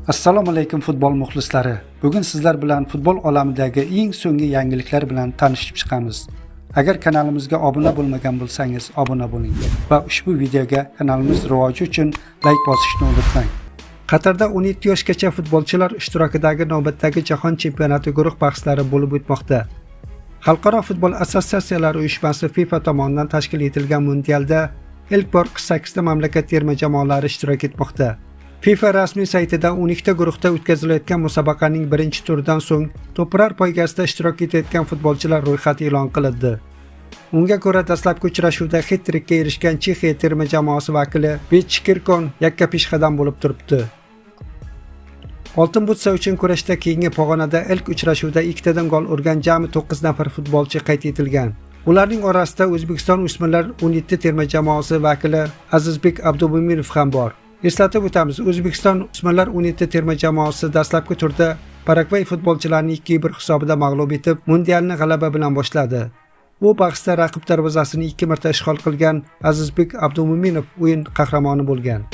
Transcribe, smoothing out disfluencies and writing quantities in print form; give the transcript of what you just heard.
Assalomu alaykum futbol muxlislari. Bugun sizlar bilan futbol olamidagi eng so'nggi yangiliklar bilan tanishib chiqamiz. Agar kanalimizga obuna bo'lmagan bo'lsangiz, obuna bo'ling va ushbu videoga kanalimiz rivoji uchun like bosishni unutmang. Qatarda 17 yoshgacha futbolchilar ishtirokidagi navbatdagi jahon chempionati guruh bahslari bo'lib o'tmoqda. Xalqaro futbol assotsiatsiyalari uyushmasi FIFA tomonidan tashkil etilgan mundialda ilk bor 48 ta mamlakat terma jamoalari ishtirok etmoqda. FIFA rasmiy saytida 12 ta guruhda o'tkazilayotgan musobaqaning birinchi turidan so'ng to'plar poygasida ishtirok etayotgan futbolchilar ro'yxati e'lon qilindi. Unga ko'ra dastlabki uchrashuvda hat-trikka erishgan Chexiya terma jamoasi vakili Bech Kirkon yakkapeshqadam bo'lib turibdi. Oltin butsa uchun kurashda keyingi pog'onada ilk uchrashuvda 2 tadan gol urgan jami 9 nafar futbolchi qayd etilgan. Ularning orasida O'zbekiston o'smirlar 17 terma jamoasi vakili Azizbek Abdumo'minov ham bor. Eslatib o'tamiz, O'zbekiston o'smirlar 17 terma jamoasi dastlabki turda Paragvay futbolchilarini 2-1 hisobida mag'lub etib, mundialni g'alaba bilan boshladi. Bu bahsda raqib darvozasini 2 marta ishg'ol qilgan Azizbek Abdumo'minov o'yin qahramoni bo'lgan.